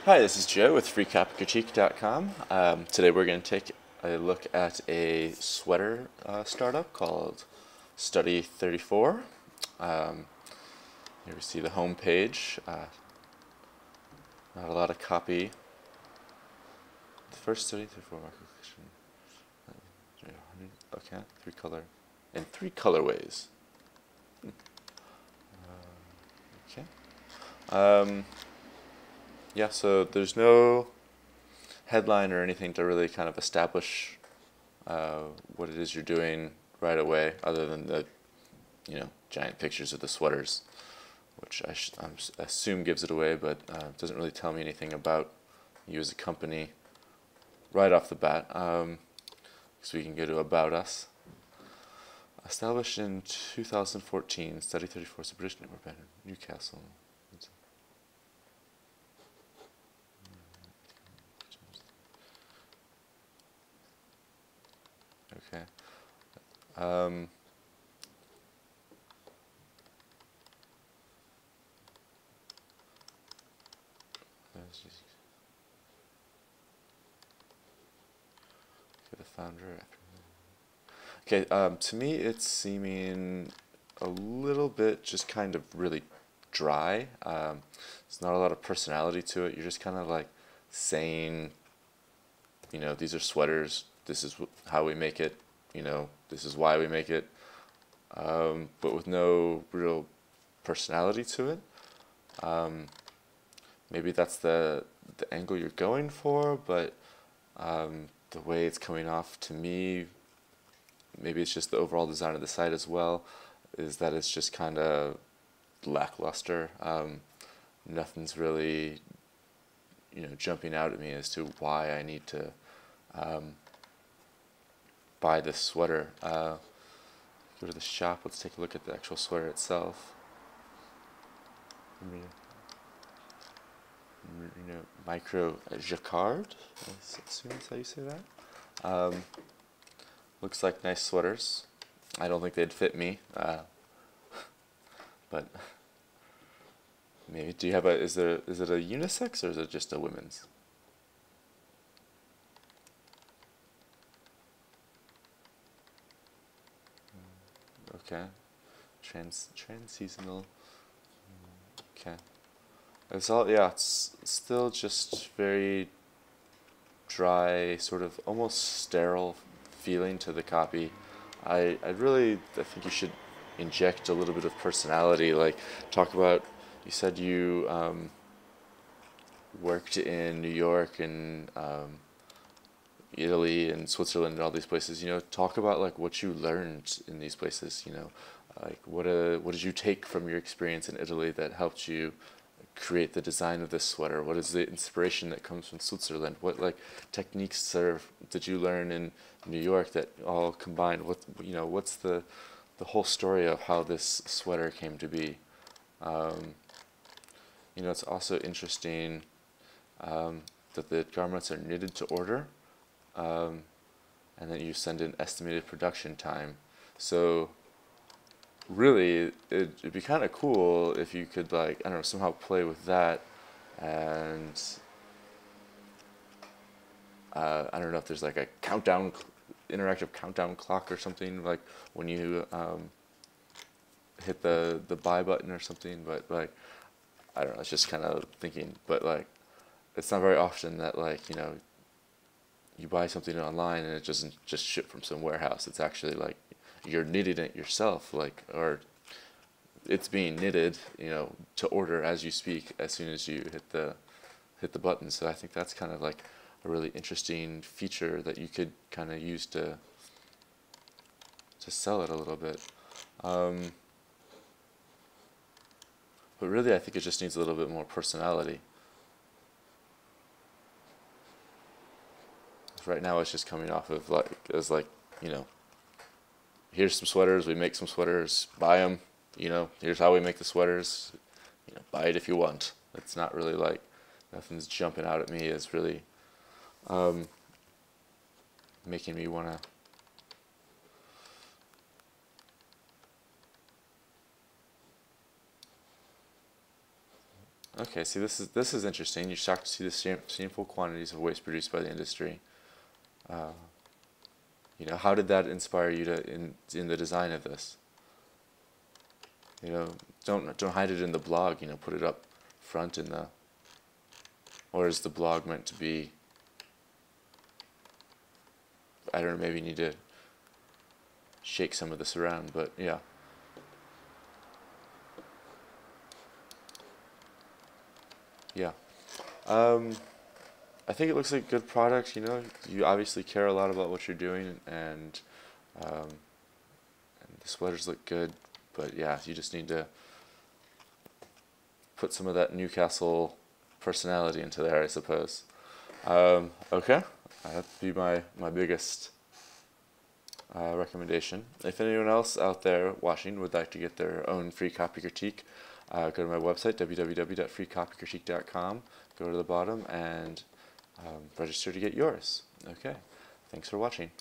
Hi, this is Joe with FreeCopyCritique.com. Today we're going to take a look at a sweater startup called Study 34. Here we see the home page. Not a lot of copy. The first Study 34 market collection. Okay, in three colorways. Okay. Yeah, so there's no headline or anything to really kind of establish what it is you're doing right away, other than the giant pictures of the sweaters, which I assume gives it away, but doesn't really tell me anything about you as a company right off the bat. So we can go to About Us. Established in 2014, Study 34 is a British network band in Newcastle. Okay. Um, the founder. Okay, to me it's seeming a little bit just kind of really dry. There's not a lot of personality to it. You're just kind of like saying, these are sweaters. This is how we make it. This is why we make it. But with no real personality to it. Maybe that's the angle you're going for, but the way it's coming off to me, maybe it's just the overall design of the site as well, is that it's just kind of lackluster. Nothing's really, jumping out at me as to why I need to buy this sweater. Go to the shop. Let's take a look at the actual sweater itself. Micro jacquard, I assume that's how you say that. Looks like nice sweaters. I don't think they'd fit me, but maybe. Do you have is it a unisex or is it just a women's? Okay, trans seasonal. Okay, it's all, yeah. It's still just very dry, sort of almost sterile feeling to the copy. I think you should inject a little bit of personality. Like, talk about, you said you worked in New York and Italy and Switzerland and all these places. Talk about like what you learned in these places. Like what did you take from your experience in Italy that helped you create the design of this sweater? What is the inspiration that comes from Switzerland? What like techniques did you learn in New York that all combined? What's the whole story of how this sweater came to be? It's also interesting that the garments are knitted to order, and then you send in estimated production time. So really, it'd be kind of cool if you could, like, I don't know, somehow play with that, and I don't know if there's like a interactive countdown clock or something, like when you hit the buy button or something. But like, I don't know, it's just kind of thinking. But like, it's not very often that, like, you buy something online and it doesn't just ship from some warehouse. It's actually like you're knitting it yourself, like, or it's being knitted, to order as you speak, as soon as you hit the button. So I think that's kind of like a really interesting feature that you could kind of use to sell it a little bit. But really, I think it just needs a little bit more personality. Right now, it's just coming off of you know, here's some sweaters. We make some sweaters. Buy them. Here's how we make the sweaters. Buy it if you want. It's not really like, nothing's jumping out at me as really making me want to. Okay, see, this is interesting. You're shocked to see the shameful quantities of waste produced by the industry. Uh, you know, how did that inspire you to in the design of this? You know, don't hide it in the blog. You know, put it up front in the. Or is the blog meant to be? I don't know. Maybe you need to shake some of this around, but yeah. Yeah. I think it looks like a good product. You know, you obviously care a lot about what you're doing, and the sweaters look good. But yeah, you just need to put some of that Newcastle personality into there, I suppose. Okay, that'd be my biggest recommendation. If anyone else out there watching would like to get their own free copy critique, go to my website, www.freecopycritique.com, go to the bottom and register to get yours. Okay, thanks for watching.